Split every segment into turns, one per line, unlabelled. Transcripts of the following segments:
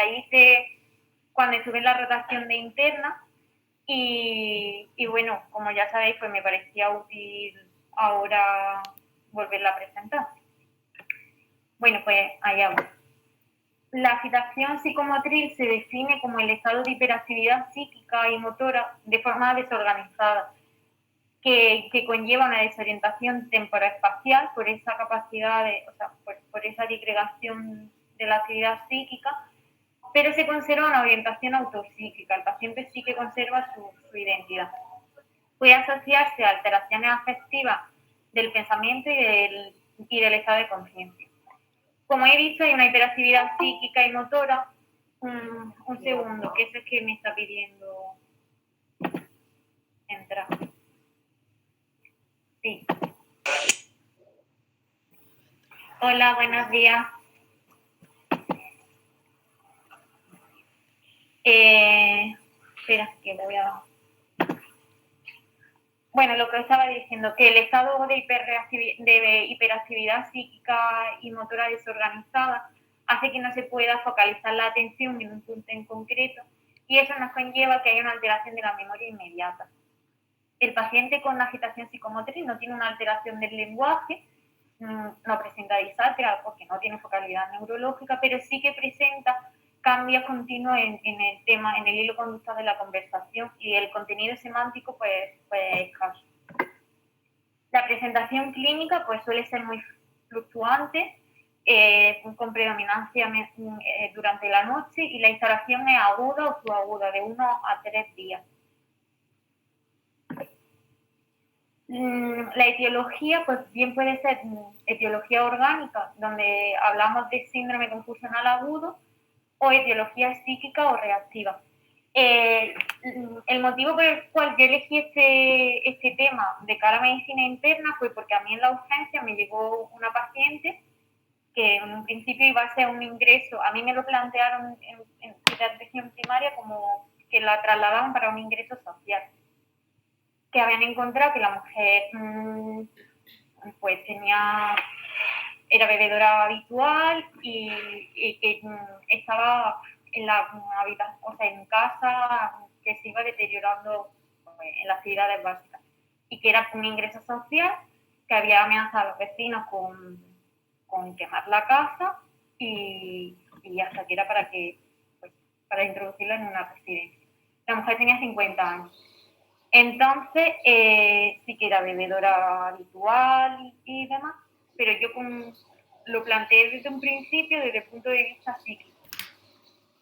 la hice cuando estuve en la rotación de interna y bueno, como ya sabéis, pues me parecía útil ahora volverla a presentar. Bueno, pues allá voy. La agitación psicomotriz se define como el estado de hiperactividad psíquica y motora de forma desorganizada, que conlleva una desorientación temporoespacial por esa capacidad por esa disgregación de la actividad psíquica, pero se conserva una orientación autopsíquica. El paciente sí que conserva su identidad. Puede asociarse a alteraciones afectivas del pensamiento y del estado de conciencia. Como he dicho, hay una hiperactividad psíquica y motora. Un segundo, que es el que me está pidiendo entrar. Sí. Hola, buenos días. Espera, que voy a... Bueno, lo que estaba diciendo, que el estado de hiperactividad psíquica y motora desorganizada hace que no se pueda focalizar la atención en un punto en concreto y eso nos conlleva que haya una alteración de la memoria inmediata. El paciente con agitación psicomotriz no tiene una alteración del lenguaje, no presenta disartria porque no tiene focalidad neurológica, pero sí que presenta cambios continuos en el tema, en el hilo conductual de la conversación y el contenido semántico pues escaso. La presentación clínica pues suele ser muy fluctuante, con predominancia durante la noche y la instalación es aguda o subaguda, de 1 a 3 días. La etiología, pues bien puede ser etiología orgánica, donde hablamos de síndrome confusional agudo, o etiología psíquica o reactiva. El motivo por el cual yo elegí este tema de cara a medicina interna fue porque a mí en la urgencia me llegó una paciente que en un principio iba a ser un ingreso, a mí me lo plantearon en la atención primaria como que la trasladaban para un ingreso social, que habían encontrado que la mujer pues era bebedora habitual y que estaba en la habitación, o sea, en casa, que se iba deteriorando en las actividades básicas y que era un ingreso social, que había amenazado a los vecinos con quemar la casa y hasta que era para introducirla en una residencia. La mujer tenía 50 años. Entonces, sí que era bebedora habitual y demás, pero yo lo planteé desde un principio, desde el punto de vista psíquico.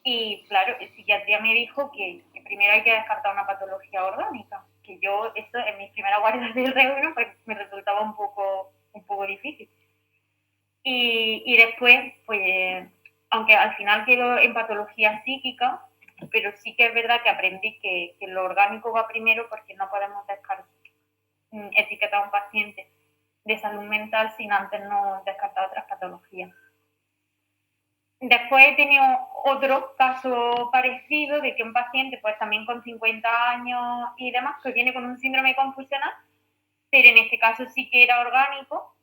Y claro, el psiquiatría me dijo que primero hay que descartar una patología orgánica, que yo, eso en mis primeras guardias del reúno, pues me resultaba un poco difícil. Y después, pues, aunque al final quedó en patología psíquica, pero sí que es verdad que aprendí que lo orgánico va primero porque no podemos etiquetar a un paciente de salud mental sin antes no descartar otras patologías. Después he tenido otro caso parecido de que un paciente, pues también con 50 años y demás, que viene con un síndrome confusional, pero en este caso sí que era orgánico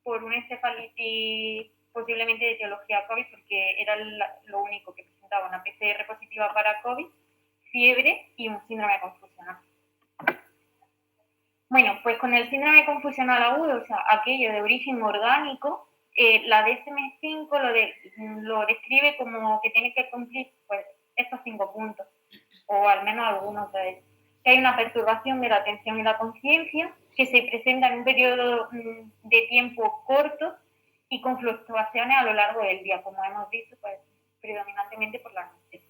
por una encefalitis posiblemente de etiología COVID, porque era lo único que presentaba, una PCR positiva para COVID, fiebre y un síndrome confusional. Bueno, pues con el síndrome confusional agudo, o sea, aquello de origen orgánico, la DSM-5 lo describe como que tiene que cumplir pues, estos 5 puntos, o al menos algunos de ellos. Que hay una perturbación de la atención y la conciencia, que se presenta en un periodo de tiempo corto y con fluctuaciones a lo largo del día, como hemos visto, pues predominantemente por la noche.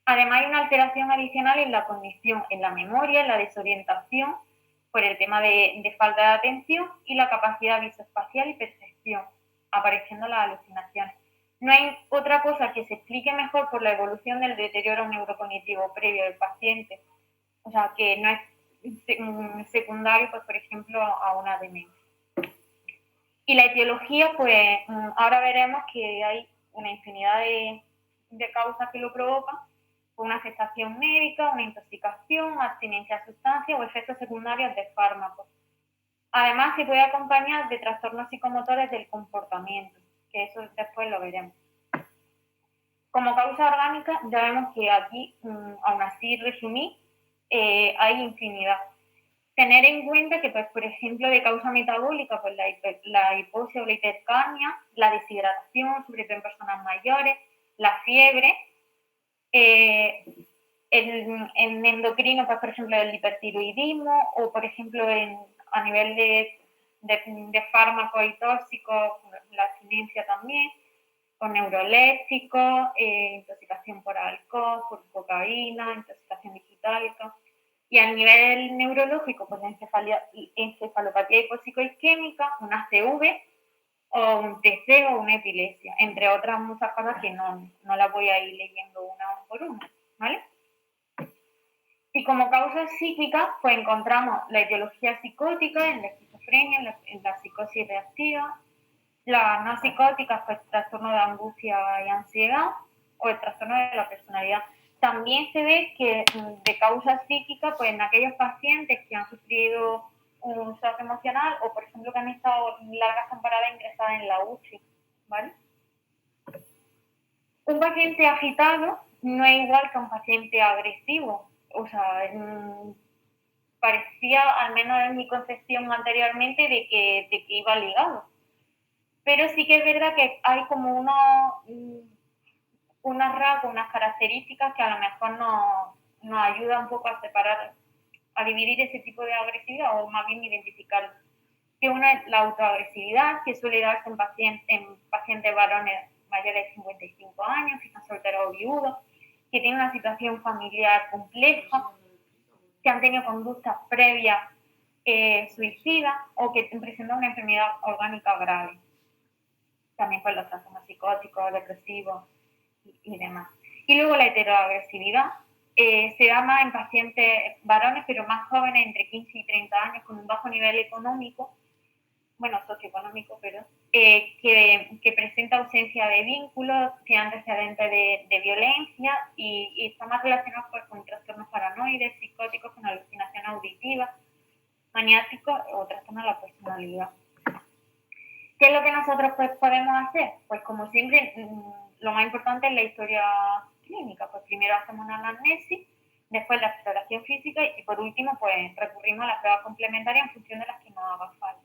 Además hay una alteración adicional en la cognición, en la memoria, en la desorientación, por el tema de falta de atención y la capacidad visoespacial y percepción, apareciendo las alucinaciones. No hay otra cosa que se explique mejor por la evolución del deterioro neurocognitivo previo del paciente, o sea, que no es secundario, pues, por ejemplo, a una demencia. Y la etiología, pues, ahora veremos que hay una infinidad de causas que lo provocan, una afectación médica, una intoxicación, abstinencia a sustancias o efectos secundarios de fármacos. Además, se puede acompañar de trastornos psicomotores del comportamiento, que eso después lo veremos. Como causa orgánica, ya vemos que aquí, aún así resumí, hay infinidad. Tener en cuenta que, pues, por ejemplo, de causa metabólica, pues la hipoxia o la hipercamia, la deshidratación, sobre todo en personas mayores, la fiebre, en endocrino, pues, por ejemplo, el hipertiroidismo, o por ejemplo, a nivel de fármacos y tóxicos, la abstinencia también, con neurolépticos, intoxicación por alcohol, por cocaína, intoxicación digitálica. Y a nivel neurológico, pues encefalopatía hipoxicoisquémica, un ACV, o un TC o una epilepsia, entre otras muchas cosas que no las voy a ir leyendo una por una, ¿vale? Y como causas psíquicas, pues encontramos la etiología psicótica en la esquizofrenia, en la psicosis reactiva, las no psicóticas, pues trastorno de angustia y ansiedad, o el trastorno de la personalidad. También se ve que de causa psíquica, pues en aquellos pacientes que han sufrido un shock emocional o, por ejemplo, que han estado largas temporadas ingresadas en la UCI, ¿vale? Un paciente agitado no es igual que un paciente agresivo. O sea, parecía, al menos en mi concepción anteriormente, de que iba ligado. Pero sí que es verdad que hay como unos rasgos, unas características que a lo mejor nos ayuda un poco a separar, a dividir ese tipo de agresividad, o más bien identificarlo. Que una es la autoagresividad, que suele darse en pacientes varones mayores de 55 años, que están solteros o viudos, que tienen una situación familiar compleja, que han tenido conductas previas suicidas o que presentan una enfermedad orgánica grave. También por los trastornos psicóticos, depresivos y demás. Y luego la heteroagresividad se da más en pacientes varones, pero más jóvenes, entre 15 y 30 años, con un bajo nivel económico, bueno, socioeconómico, pero que presenta ausencia de vínculos, que antecedentes de violencia y está más relacionado pues, con trastornos paranoides, psicóticos, con alucinación auditiva, maniáticos o trastornos de la personalidad. ¿Qué es lo que nosotros pues, podemos hacer? Pues como siempre, lo más importante es la historia clínica. Pues primero hacemos una anamnesis, después la exploración física y por último pues recurrimos a las pruebas complementarias en función de las que nos haga falta.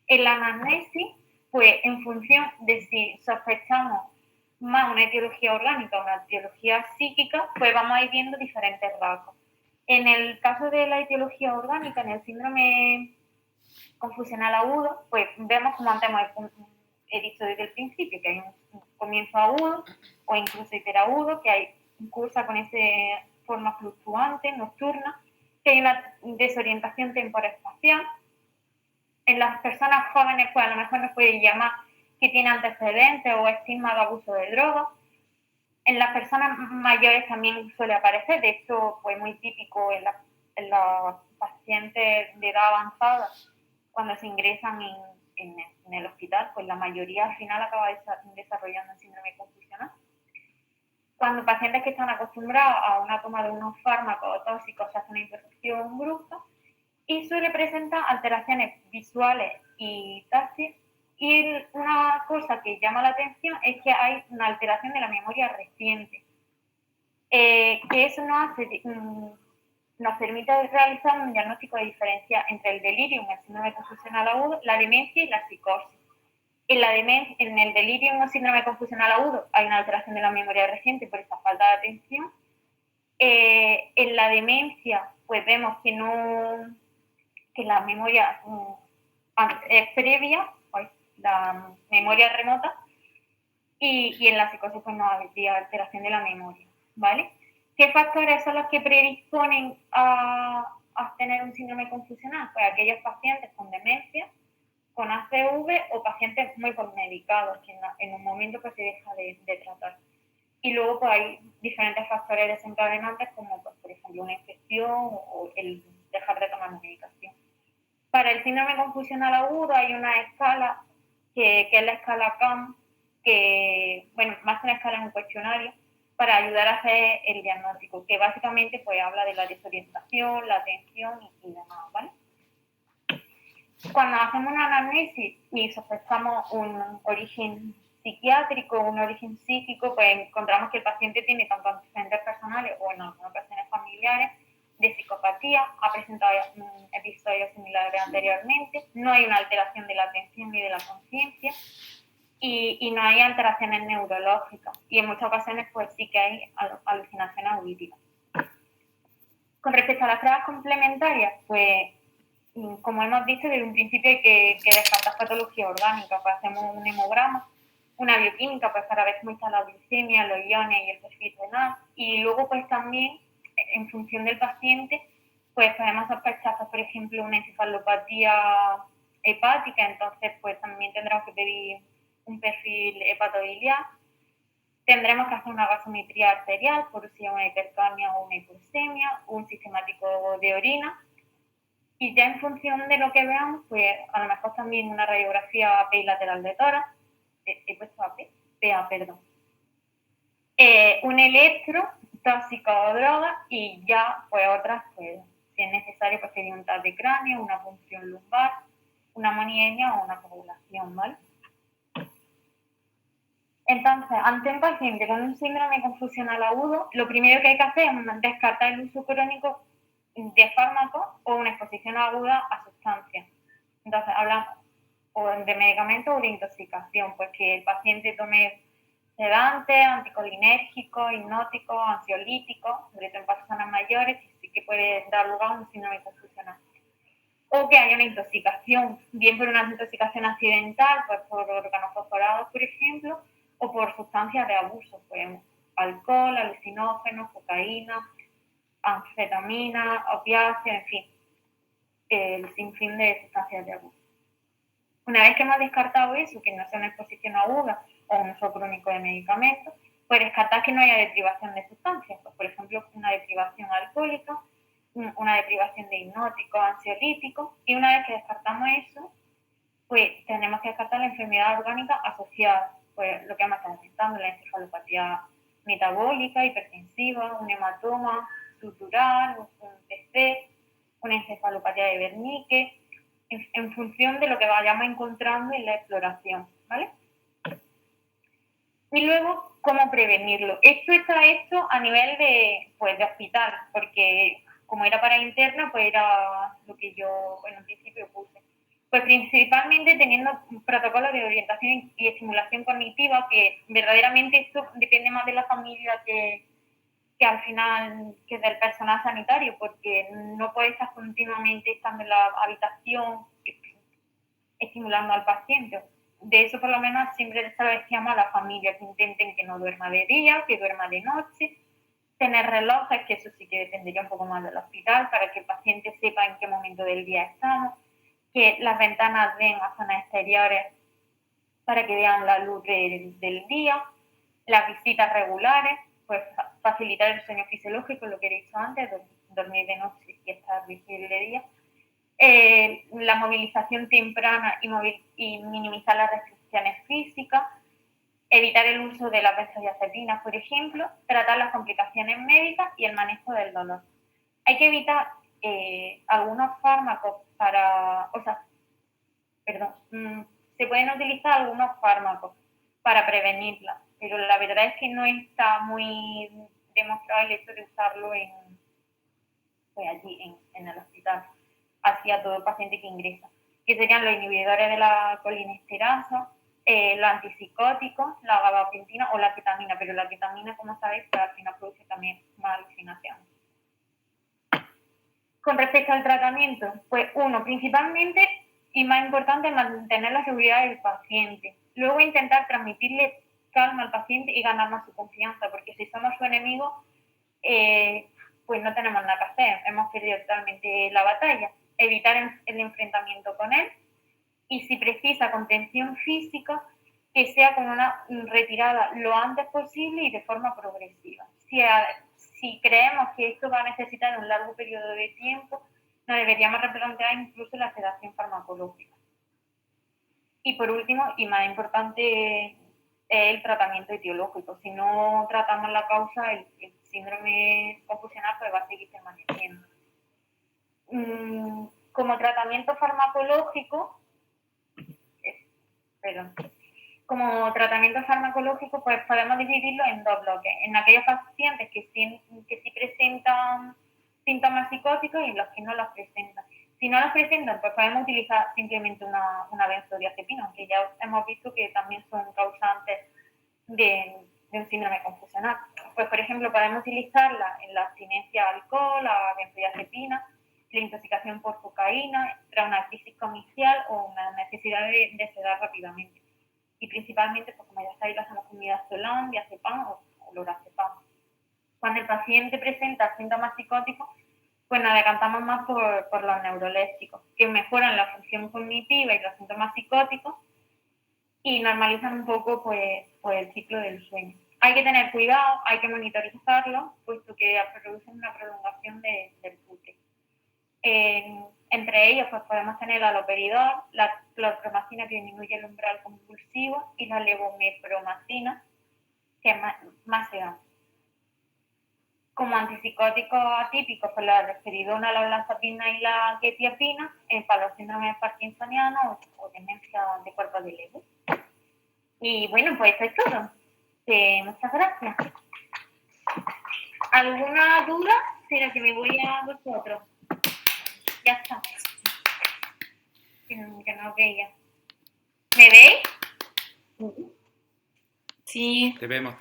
En la anamnesis, pues en función de si sospechamos más una etiología orgánica o una etiología psíquica, pues vamos a ir viendo diferentes rasgos. En el caso de la etiología orgánica, en el síndrome confusional agudo, pues vemos como antes he dicho desde el principio, que hay un comienzo agudo o incluso hiperagudo, que hay cursa con esa forma fluctuante, nocturna, que hay una desorientación temporoespacial. En las personas jóvenes, pues a lo mejor nos puede llamar que tiene antecedentes o estigma de abuso de drogas. En las personas mayores también suele aparecer, de hecho, pues muy típico en los pacientes de edad avanzada, cuando se ingresan en el hospital, pues la mayoría al final acaba desarrollando un síndrome confusional. Cuando pacientes que están acostumbrados a una toma de unos fármacos tóxicos se hace una interrupción brusca y suele presentar alteraciones visuales y táctiles. Y una cosa que llama la atención es que hay una alteración de la memoria reciente, que eso nos permite realizar un diagnóstico de diferencia entre el delirium, el síndrome confusional agudo, la demencia y la psicosis. En el delirium o síndrome confusional agudo hay una alteración de la memoria reciente por esa falta de atención. En la demencia, pues vemos que la memoria es previa, pues, la memoria remota, y en la psicosis pues no habría alteración de la memoria, ¿vale? ¿Qué factores son los que predisponen a tener un síndrome confusional? Pues aquellos pacientes con demencia, con ACV o pacientes muy medicados, que en un momento pues se deja de tratar. Y luego pues hay diferentes factores desencadenantes como pues, por ejemplo una infección o el dejar de tomar medicación. Para el síndrome confusional agudo hay una escala que es la escala CAM, que, bueno, más que una escala es un cuestionario para ayudar a hacer el diagnóstico, que básicamente pues habla de la desorientación, la atención y demás, ¿vale? Cuando hacemos una anamnesis y sospechamos un origen psiquiátrico o un origen psíquico, pues encontramos que el paciente tiene tanto antecedentes personales o en algunas ocasiones familiares de psicopatía, ha presentado episodios similares anteriormente, no hay una alteración de la atención ni de la conciencia y no hay alteraciones neurológicas y en muchas ocasiones pues sí que hay alucinaciones auditivas. Con respecto a las pruebas complementarias, pues como hemos dicho, desde un principio hay que descartar patología orgánica, pues hacemos un hemograma, una bioquímica, pues para ver cómo está la glicemia, los iones y el perfil renal, y luego pues también, en función del paciente, pues podemos sospechar, por ejemplo, una encefalopatía hepática, entonces pues también tendremos que pedir un perfil hepatobiliar, tendremos que hacer una gasometría arterial por si es una hipercamia o una hipoxemia, un sistemático de orina, y ya en función de lo que veamos, pues a lo mejor también una radiografía bilateral de tórax, he puesto PA, perdón. Un electro, tóxico o droga, y ya pues otras, pues si es necesario, pues sería un TAC de cráneo, una punción lumbar, una amoniemia o una coagulación, ¿vale? Entonces, ante un paciente con un síndrome confusional agudo, lo primero que hay que hacer es descartar el uso crónico de fármacos o una exposición aguda a sustancias. Entonces, hablamos o de medicamentos o de intoxicación, pues que el paciente tome sedantes, anticolinérgicos, hipnóticos, ansiolíticos, sobre todo en personas mayores, que sí que puede dar lugar a un síndrome confusional. O que haya una intoxicación, bien por una intoxicación accidental, pues por organofosforados, por ejemplo, o por sustancias de abuso, pues alcohol, alucinógenos, cocaína, anfetamina, opiáceos, en fin, el sinfín de sustancias de abuso. Una vez que hemos descartado eso, que no sea una exposición aguda o un uso crónico de medicamentos, pues descartar que no haya deprivación de sustancias, pues, por ejemplo, una deprivación alcohólica, una deprivación de hipnóticos, ansiolíticos, y una vez que descartamos eso, pues tenemos que descartar la enfermedad orgánica asociada, pues lo que hemos estado comentando, la encefalopatía metabólica, hipertensiva, un hematoma sutural, un TC, una encefalopatía de Wernicke, en función de lo que vayamos encontrando en la exploración, ¿vale? Y luego, ¿cómo prevenirlo? Esto está hecho a nivel de hospital, porque como era para interna, pues era lo que yo en un principio puse. Pues principalmente teniendo protocolos de orientación y estimulación cognitiva, que verdaderamente esto depende más de la familia que al final que del personal sanitario, porque no puede estar continuamente estando en la habitación estimulando al paciente. De eso por lo menos siempre se lo decíamos a la familia, que intenten que no duerma de día, que duerma de noche, tener relojes, que eso sí que dependería un poco más del hospital, para que el paciente sepa en qué momento del día estamos, que las ventanas den a zonas exteriores para que vean la luz del día, las visitas regulares, pues facilitar el sueño fisiológico, lo que he dicho antes, dormir de noche y estar visible de día, la movilización temprana y minimizar las restricciones físicas, evitar el uso de las benzodiazepinas, por ejemplo, tratar las complicaciones médicas y el manejo del dolor. Hay que evitar algunos fármacos se pueden utilizar algunos fármacos para prevenirla, pero la verdad es que no está muy demostrado el hecho de usarlo allí en el hospital, hacia todo el paciente que ingresa, que serían los inhibidores de la colinesterasa, los antipsicóticos, la gabapentina o la ketamina, pero la ketamina, como sabéis, pues, al final produce también más alucinación. Con respecto al tratamiento, pues uno, principalmente y más importante, mantener la seguridad del paciente. Luego intentar transmitirle calma al paciente y ganarnos su confianza, porque si somos su enemigo, pues no tenemos nada que hacer, hemos perdido totalmente la batalla. Evitar el enfrentamiento con él y si precisa contención física, que sea con una retirada lo antes posible y de forma progresiva. Si creemos que esto va a necesitar un largo periodo de tiempo, nos deberíamos replantear incluso la sedación farmacológica. Y por último, y más importante, es el tratamiento etiológico. Si no tratamos la causa, el síndrome confusional pues va a seguir permaneciendo. Como tratamiento farmacológico, como tratamiento farmacológico, pues podemos dividirlo en dos bloques. En aquellos pacientes que sí presentan síntomas psicóticos y en los que no los presentan. Si no los presentan, pues podemos utilizar simplemente una benzodiazepina, aunque ya hemos visto que también son causantes de un síndrome confusional. Pues, por ejemplo, podemos utilizarla en la abstinencia al alcohol, la benzodiazepina, la intoxicación por cocaína, tras una crisis comercial o una necesidad de sedar rápidamente. Y principalmente, pues como ya sabéis, lo hacemos con midazolam, diazepam o lorazepam. Cuando el paciente presenta síntomas psicóticos, pues nos decantamos más por los neurolépticos, que mejoran la función cognitiva y los síntomas psicóticos y normalizan un poco pues el ciclo del sueño. Hay que tener cuidado, hay que monitorizarlo, puesto que producen una prolongación del bucle. Entre ellos pues podemos tener el haloperidol, la clorpromacina, que disminuye el umbral convulsivo, y la levomepromacina, que es más sedante. Como antipsicóticos atípicos, pues la risperidona, la olanzapina y la quetiapina, para los síndromes parkinsonianos o demencia de cuerpo de Lewy. Y bueno, pues eso es todo. Muchas gracias. ¿Alguna duda? Sino que me voy a vosotros. Ya está. Que no veía. ¿Me veis?
Sí.
Te vemos.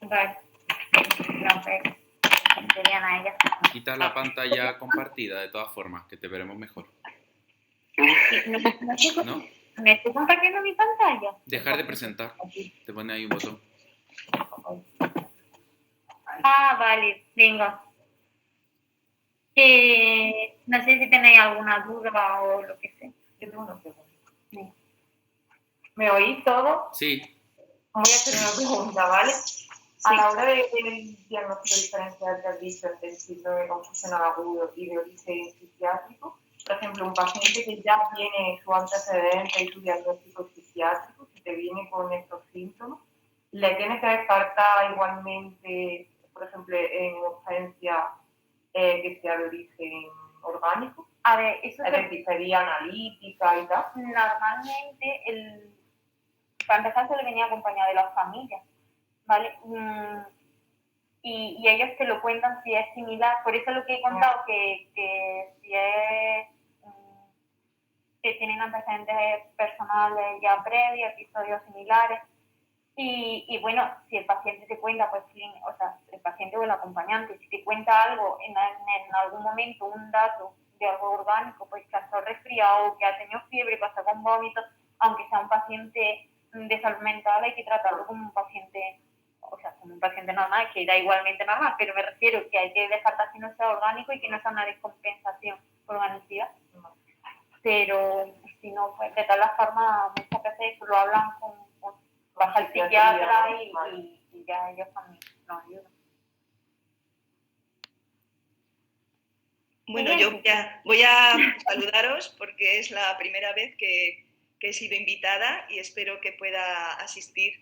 Vale. No, pues, serían a ellas.
Quita la pantalla compartida, de todas formas, que te veremos mejor.
¿No? ¿Me estoy compartiendo mi pantalla?
Dejar de presentar. Te pone ahí un botón.
Ah, vale, venga. No sé si tenéis alguna duda o lo que sea.
Yo tengo una pregunta.
Sí.
¿Me oís todo?
Sí.
Voy a hacer una pregunta, ¿vale? Sí. A la hora del diagnóstico diferencial que has dicho entre el síndrome confusional agudo y de origen psiquiátrico, por ejemplo, un paciente que ya tiene su antecedente y su diagnóstico psiquiátrico, si te viene con estos síntomas, ¿le tienes que descartar igualmente, por ejemplo, en urgencia que sea de origen orgánico?
A ver, eso
es decir, sería analítica y tal.
Normalmente, para empezar, se le venía acompañado de las familias, ¿vale? Y ellos te lo cuentan si es similar. Por eso lo que he contado, que si es que tienen antecedentes personales ya previos, episodios similares. Y bueno, si el paciente te cuenta, pues, o sea, el paciente o el acompañante, si te cuenta algo en algún momento, un dato de algo orgánico, pues que ha estado resfriado, que ha tenido fiebre, pasa con vómitos, aunque sea un paciente de salud mental, hay que tratarlo como un paciente, o sea, como un paciente normal, que da igualmente normal, pero me refiero que hay que descartar que no sea orgánico y que no sea una descompensación organizativa. Pero si no, pues de todas las formas, muchas veces lo hablan baja el psiquiatra y ya ellos también nos ayudan.
Bueno, yo voy a saludaros porque es la primera vez que he sido invitada y espero que pueda asistir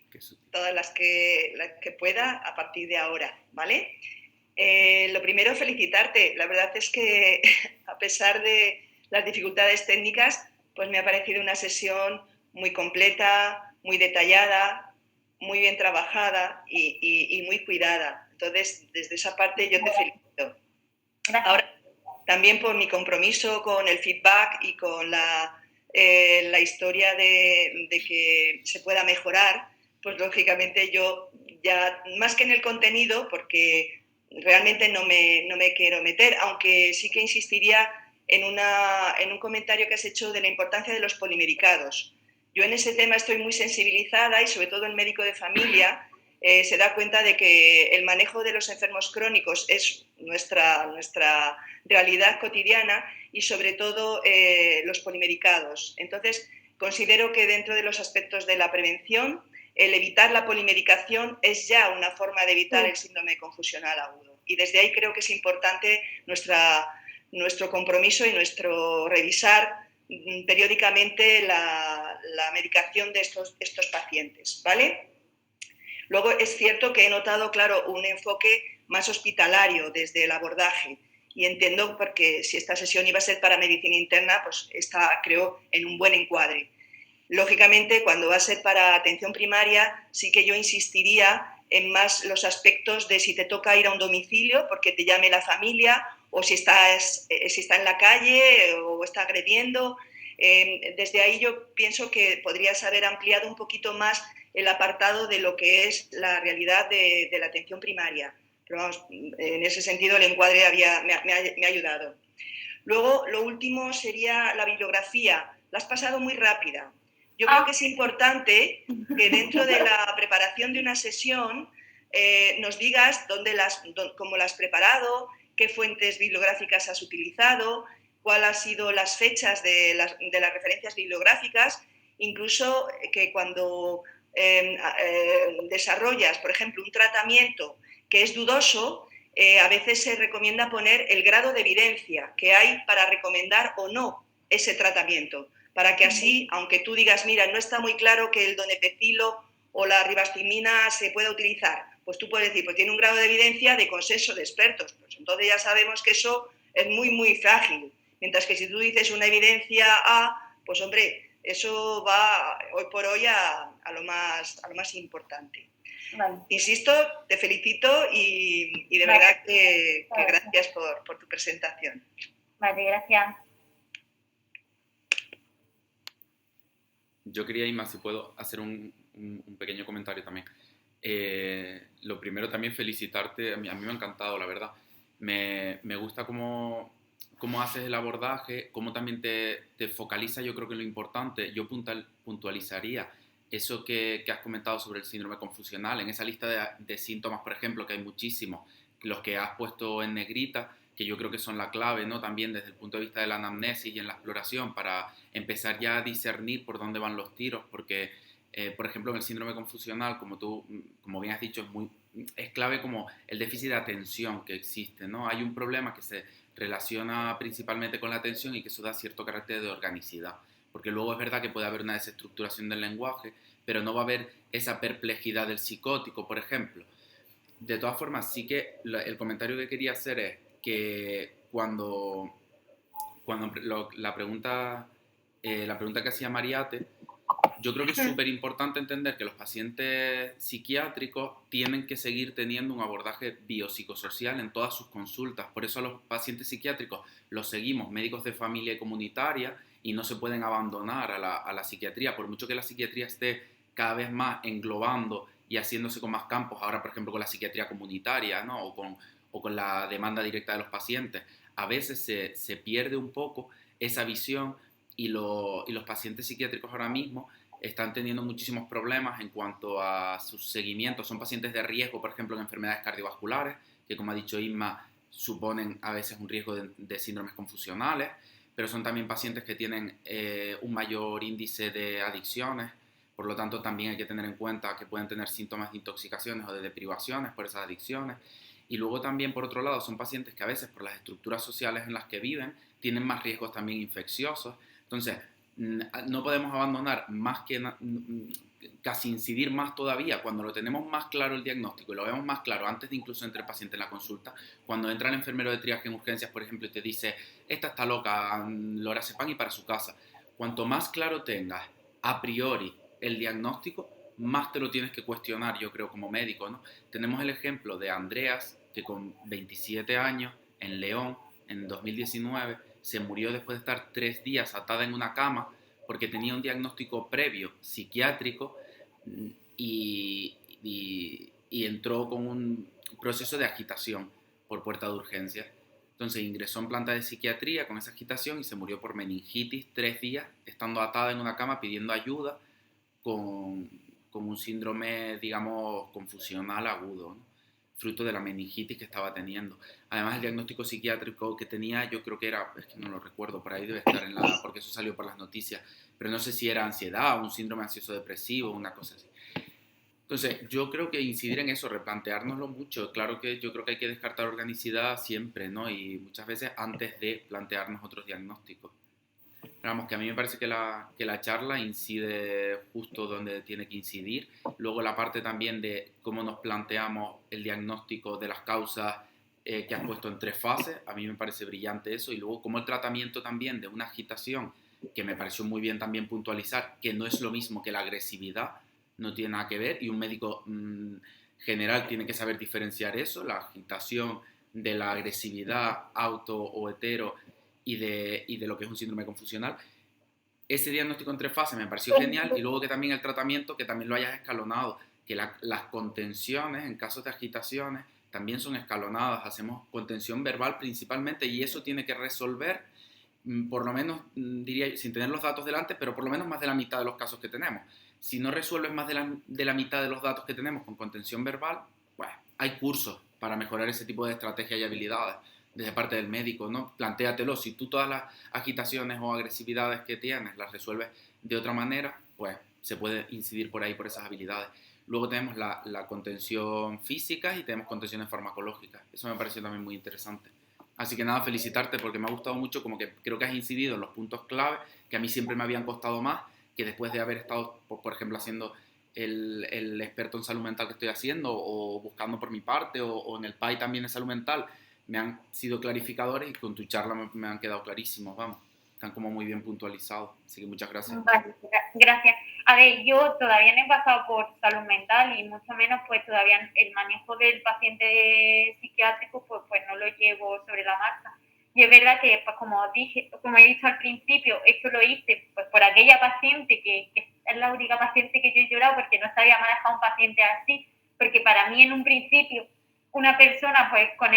todas las que pueda a partir de ahora, ¿vale? Lo primero, felicitarte. La verdad es que a pesar de las dificultades técnicas, pues me ha parecido una sesión muy completa, muy detallada, muy bien trabajada y muy cuidada. Entonces, desde esa parte yo te felicito. Ahora, también por mi compromiso con el feedback y con la historia de que se pueda mejorar, pues lógicamente yo ya, más que en el contenido, porque realmente no me quiero meter, aunque sí que insistiría en un comentario que has hecho de la importancia de los polimericados. Yo en ese tema estoy muy sensibilizada y sobre todo el médico de familia se da cuenta de que el manejo de los enfermos crónicos es nuestra realidad cotidiana y sobre todo los polimericados. Entonces, considero que dentro de los aspectos de la prevención, el evitar la polimericación es ya una forma de evitar el síndrome confusional agudo. Y desde ahí creo que es importante nuestro compromiso y nuestro revisar periódicamente la medicación de estos pacientes, ¿vale? Luego es cierto que he notado, claro, un enfoque más hospitalario desde el abordaje y entiendo porque si esta sesión iba a ser para medicina interna, pues está, creo, en un buen encuadre. Lógicamente, cuando va a ser para atención primaria, sí que yo insistiría en más los aspectos de si te toca ir a un domicilio porque te llame la familia, o si está en la calle o está agrediendo. Desde ahí yo pienso que podrías haber ampliado un poquito más el apartado de lo que es la realidad de la atención primaria. Pero vamos, en ese sentido el encuadre me ha ayudado. Luego, lo último sería la bibliografía. La has pasado muy rápida. Yo creo que es importante que dentro de la preparación de una sesión nos digas cómo la has preparado, qué fuentes bibliográficas has utilizado, cuáles han sido las fechas de las referencias bibliográficas, incluso que cuando desarrollas, por ejemplo, un tratamiento que es dudoso, a veces se recomienda poner el grado de evidencia que hay para recomendar o no ese tratamiento, para que así, aunque tú digas, mira, no está muy claro que el donepezilo o la ribastimina se pueda utilizar, pues tú puedes decir, pues tiene un grado de evidencia de consenso de expertos, pues entonces ya sabemos que eso es muy, muy frágil. Mientras que si tú dices una evidencia A, pues hombre, eso va hoy por hoy a lo más importante. Vale. Insisto, te felicito y de verdad que gracias por tu presentación.
Vale, gracias.
Yo quería, Inma, si puedo hacer un pequeño comentario también. Lo primero también felicitarte, a mí me ha encantado, la verdad. Me gusta cómo haces el abordaje, cómo también te focaliza, yo creo que lo importante. Yo puntualizaría eso que has comentado sobre el síndrome confusional, en esa lista de síntomas, por ejemplo, que hay muchísimos, los que has puesto en negrita, que yo creo que son la clave, ¿no? También desde el punto de vista de la anamnesis y en la exploración, para empezar ya a discernir por dónde van los tiros, porque, por ejemplo, en el síndrome confusional, como bien has dicho, es clave como el déficit de atención que existe, ¿no? Hay un problema que se relaciona principalmente con la atención y que eso da cierto carácter de organicidad, porque luego es verdad que puede haber una desestructuración del lenguaje, pero no va a haber esa perplejidad del psicótico, por ejemplo. De todas formas, sí que el comentario que quería hacer es que cuando la pregunta que hacía Mariate, yo creo que es súper importante entender que los pacientes psiquiátricos tienen que seguir teniendo un abordaje biopsicosocial en todas sus consultas. Por eso a los pacientes psiquiátricos los seguimos médicos de familia y comunitaria y no se pueden abandonar a la psiquiatría, por mucho que la psiquiatría esté cada vez más englobando y haciéndose con más campos, ahora por ejemplo con la psiquiatría comunitaria, ¿no? o con la demanda directa de los pacientes. A veces se pierde un poco esa visión y los pacientes psiquiátricos ahora mismo están teniendo muchísimos problemas en cuanto a sus seguimientos. Son pacientes de riesgo, por ejemplo, en enfermedades cardiovasculares, que como ha dicho Inma, suponen a veces un riesgo de síndromes confusionales, pero son también pacientes que tienen un mayor índice de adicciones. Por lo tanto, también hay que tener en cuenta que pueden tener síntomas de intoxicaciones o de deprivaciones por esas adicciones. Y luego también, por otro lado, son pacientes que a veces por las estructuras sociales en las que viven tienen más riesgos también infecciosos. Entonces, no podemos abandonar más que casi incidir más todavía cuando lo tenemos más claro el diagnóstico y lo vemos más claro antes de incluso entre el paciente en la consulta. Cuando entra el enfermero de triaje en urgencias, por ejemplo, y te dice, esta está loca, lorazepam y para su casa. Cuanto más claro tengas a priori el diagnóstico, más te lo tienes que cuestionar, yo creo, como médico, ¿no? Tenemos el ejemplo de Andreas, que con 27 años, en León, en 2019, se murió después de estar 3 días atada en una cama porque tenía un diagnóstico previo psiquiátrico y entró con un proceso de agitación por puerta de urgencia. Entonces ingresó en planta de psiquiatría con esa agitación y se murió por meningitis 3 días, estando atada en una cama pidiendo ayuda con un síndrome, digamos, confusional agudo, ¿no? Fruto de la meningitis que estaba teniendo. Además, el diagnóstico psiquiátrico que tenía, yo creo que era, es que no lo recuerdo, por ahí debe estar porque eso salió por las noticias, pero no sé si era ansiedad, un síndrome ansioso depresivo, una cosa así. Entonces, yo creo que incidir en eso, replanteárnoslo mucho. Claro que yo creo que hay que descartar organicidad siempre, ¿no? Y muchas veces antes de plantearnos otros diagnósticos. Pero vamos, que a mí me parece que la charla incide justo donde tiene que incidir. Luego la parte también de cómo nos planteamos el diagnóstico de las causas que has puesto en 3 fases, a mí me parece brillante eso. Y luego cómo el tratamiento también de una agitación que me pareció muy bien también puntualizar que no es lo mismo que la agresividad, no tiene nada que ver, y un médico general tiene que saber diferenciar eso, la agitación de la agresividad auto o hetero y de lo que es un síndrome confusional. Ese diagnóstico en 3 fases me pareció genial, y luego que también el tratamiento, que también lo hayas escalonado, que las contenciones en casos de agitaciones también son escalonadas, hacemos contención verbal principalmente, y eso tiene que resolver, por lo menos, diría, sin tener los datos delante, pero por lo menos más de la mitad de los casos que tenemos. Si no resuelves más de la mitad de los datos que tenemos con contención verbal, pues hay cursos para mejorar ese tipo de estrategias y habilidades desde parte del médico, ¿no? Plantéatelo, si tú todas las agitaciones o agresividades que tienes las resuelves de otra manera, pues se puede incidir por ahí, por esas habilidades. Luego tenemos la contención física y tenemos contenciones farmacológicas. Eso me pareció también muy interesante. Así que nada, felicitarte porque me ha gustado mucho, como que creo que has incidido en los puntos clave que a mí siempre me habían costado más, que después de haber estado, por ejemplo, haciendo el experto en salud mental que estoy haciendo, o buscando por mi parte, o en el PAI también en salud mental, me han sido clarificadores, y con tu charla me han quedado clarísimos, vamos. Están como muy bien puntualizados. Así que muchas gracias.
Vale, gracias. A ver, yo todavía no he pasado por salud mental, y mucho menos pues todavía el manejo del paciente psiquiátrico pues no lo llevo sobre la marcha. Y es verdad que, pues como he dicho al principio, esto lo hice pues por aquella paciente que es la única paciente que yo he llorado, porque no sabía manejar a un paciente así, porque para mí en un principio una persona pues con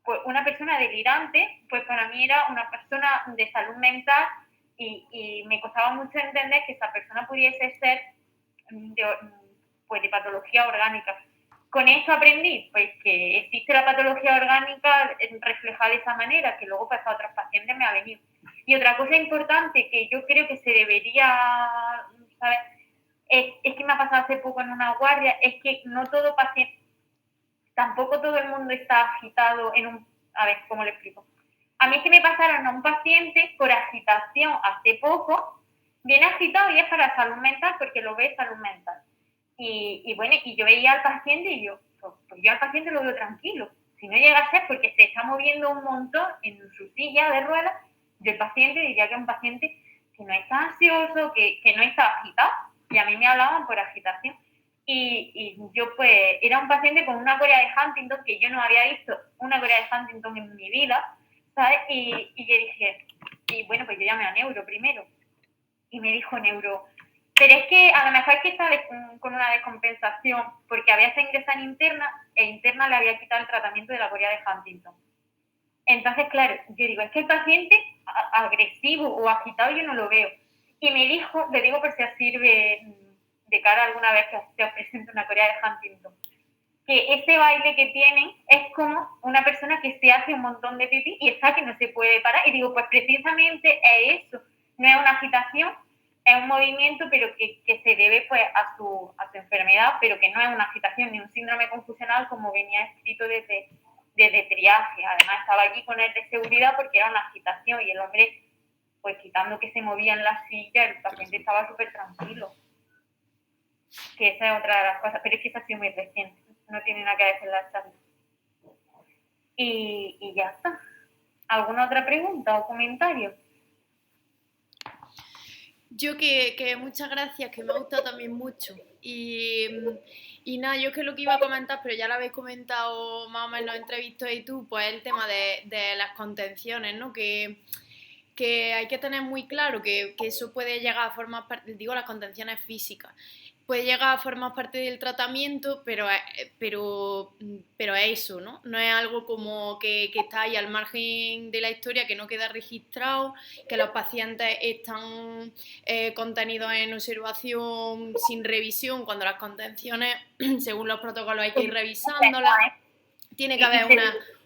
pues una persona delirante, pues para mí era una persona de salud mental, y me costaba mucho entender que esa persona pudiese ser de patología orgánica. Con esto aprendí pues que existe la patología orgánica reflejada de esa manera, que luego pues a otros pacientes me ha venido. Y otra cosa importante que yo creo que se debería saber, es que me ha pasado hace poco en una guardia, es que no todo paciente, tampoco todo el mundo está agitado a ver, ¿cómo le explico? A mí es que me pasaron a un paciente por agitación hace poco, viene agitado y es para salud mental, porque lo ve salud mental. Y bueno, y yo veía al paciente y pues yo al paciente lo veo tranquilo. Si no llega a ser porque se está moviendo un montón en su silla de ruedas, yo el paciente diría que es un paciente que no está ansioso, que no está agitado, y a mí me hablaban por agitación. Y yo pues era un paciente con una corea de Huntington, que yo no había visto una corea de Huntington en mi vida, ¿sabes? Y yo dije, y bueno, pues yo llamé a neuro primero, y me dijo neuro, pero es que a lo mejor es que está con una descompensación, porque había estado ingresada en interna, e interna le había quitado el tratamiento de la corea de Huntington. Entonces, claro, yo digo, es que el paciente agresivo o agitado yo no lo veo. Y me dijo, le digo por si os sirve de cara alguna vez que se os presente una corea de Huntington, que ese baile que tienen es como una persona que se hace un montón de pipí y está que no se puede parar. Y digo, pues precisamente es eso, no es una agitación, es un movimiento, pero que se debe pues a su enfermedad, pero que no es una agitación ni un síndrome confusional como venía escrito desde triaje. Además estaba allí con el de seguridad porque era una agitación, y el hombre, pues quitando que se movía en la silla, el paciente estaba súper tranquilo. Que esa es otra de las cosas, pero es que esa ha sido muy reciente, no tiene nada que ver con la charla. Y ya está. ¿Alguna otra pregunta o comentario?
Yo que muchas gracias, que me ha gustado también mucho. Y nada, yo es que lo que iba a comentar, pero ya lo habéis comentado más o menos en entrevistas y tú, pues el tema de las contenciones, ¿no? Que hay que tener muy claro que eso puede llegar a formar parte, digo, las contenciones físicas, puede llegar a formar parte del tratamiento, pero es eso, ¿no? No es algo como que está ahí al margen de la historia, que no queda registrado, que los pacientes están contenidos en observación sin revisión, cuando las contenciones, según los protocolos, hay que ir revisándolas. Tiene que haber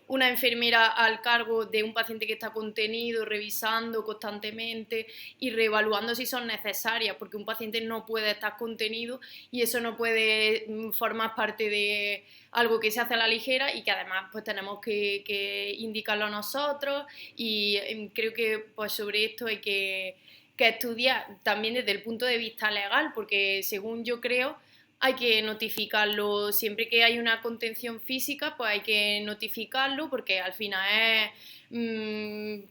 una enfermera al cargo de un paciente que está contenido, revisando constantemente y reevaluando si son necesarias, porque un paciente no puede estar contenido y eso no puede formar parte de algo que se hace a la ligera, y que además pues tenemos que indicarlo nosotros. Y creo que pues sobre esto hay que estudiar también desde el punto de vista legal, porque según yo creo, hay que notificarlo. Siempre que hay una contención física, pues hay que notificarlo, porque al final es,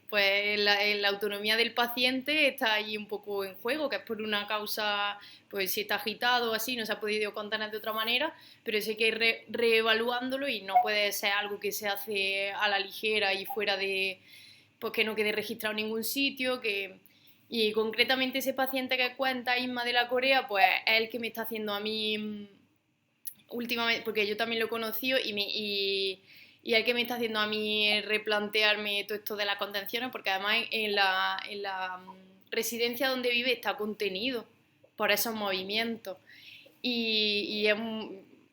pues la autonomía del paciente está ahí un poco en juego, que es por una causa, pues si está agitado o así, no se ha podido contener de otra manera, pero sí que ir reevaluándolo, y no puede ser algo que se hace a la ligera y fuera de, pues que no quede registrado en ningún sitio, y concretamente ese paciente que cuenta Isma de la Corea, pues es el que me está haciendo a mí últimamente, porque yo también lo he conocido, y el que me está haciendo a mí replantearme todo esto de las contenciones, porque además en la residencia donde vive está contenido por esos movimientos. Y es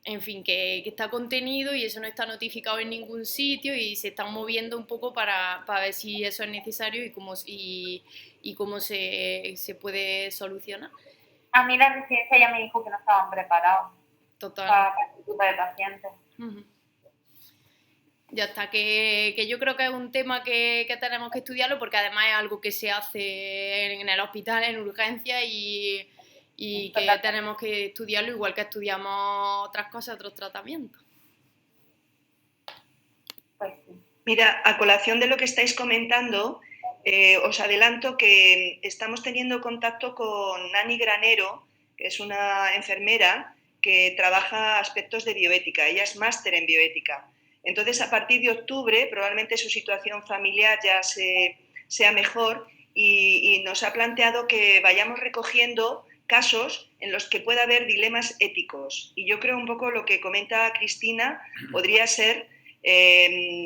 en fin, que está contenido, y eso no está notificado en ningún sitio, y se están moviendo un poco para ver si eso es necesario y cómo se puede solucionar.
A mí la residencia ya me dijo que no estaban preparados.
Total.
Para este tipo de pacientes.
Ya está, que yo creo que es un tema que tenemos que estudiarlo, porque además es algo que se hace en el hospital, en urgencia, y que tenemos que estudiarlo igual que estudiamos otras cosas, otros tratamientos.
Pues sí.
Mira, a colación de lo que estáis comentando, os adelanto que estamos teniendo contacto con Nani Granero, que es una enfermera que trabaja aspectos de bioética. Ella es máster en bioética. Entonces, a partir de octubre, probablemente su situación familiar ya sea mejor, y nos ha planteado que vayamos recogiendo casos en los que pueda haber dilemas éticos. Y yo creo un poco lo que comenta Cristina podría ser qué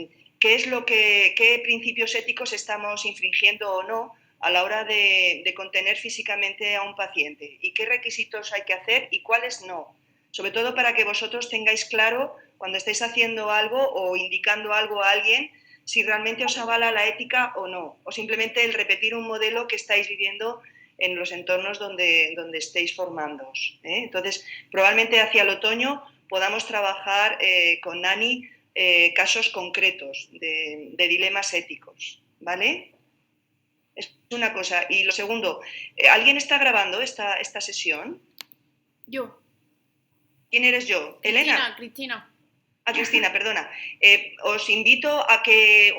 principios éticos estamos infringiendo o no a la hora de contener físicamente a un paciente, y qué requisitos hay que hacer y cuáles no. Sobre todo para que vosotros tengáis claro, cuando estáis haciendo algo o indicando algo a alguien, si realmente os avala la ética o no, o simplemente el repetir un modelo que estáis viviendo en los entornos donde estéis formándoos. Entonces, probablemente hacia el otoño podamos trabajar con Nani casos concretos de dilemas éticos, ¿vale? Es una cosa. Y lo segundo, ¿alguien está grabando esta sesión?
Yo.
¿Quién eres yo? ¿Elena?
Cristina.
Cristina, perdona. Os invito a que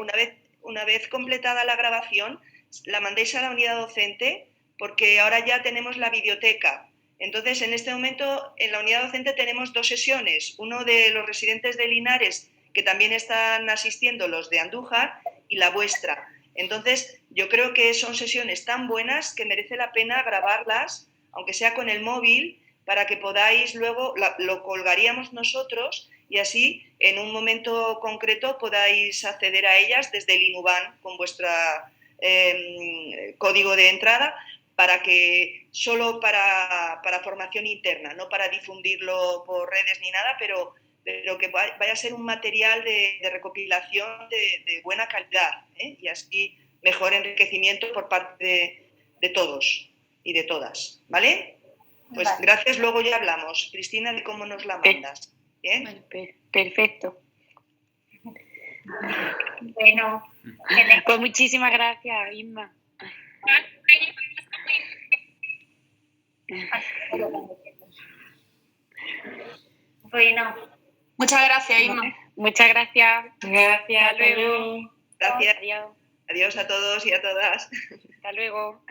una vez completada la grabación la mandéis a la unidad docente, porque ahora ya tenemos la videoteca. Entonces, en este momento, en la unidad docente tenemos 2 sesiones. Uno de los residentes de Linares, que también están asistiendo los de Andújar, y la vuestra. Entonces, yo creo que son sesiones tan buenas que merece la pena grabarlas, aunque sea con el móvil, para que podáis luego, lo colgaríamos nosotros, y así en un momento concreto podáis acceder a ellas desde el INUBAN con vuestro código de entrada, para que solo para formación interna, no para difundirlo por redes ni nada, pero que vaya a ser un material de recopilación de buena calidad, y así mejor enriquecimiento por parte de todos y de todas, ¿vale? Pues vale. Gracias, luego ya hablamos, Cristina, de cómo nos la mandas. ¿Bien?
Vale, perfecto.
Bueno,
pues muchísimas gracias, Isma.
Bueno.
Muchas gracias, Isma.
Muchas gracias.
Gracias.
Hasta luego.
Gracias.
Adiós.
Adiós a todos y a todas.
Hasta luego.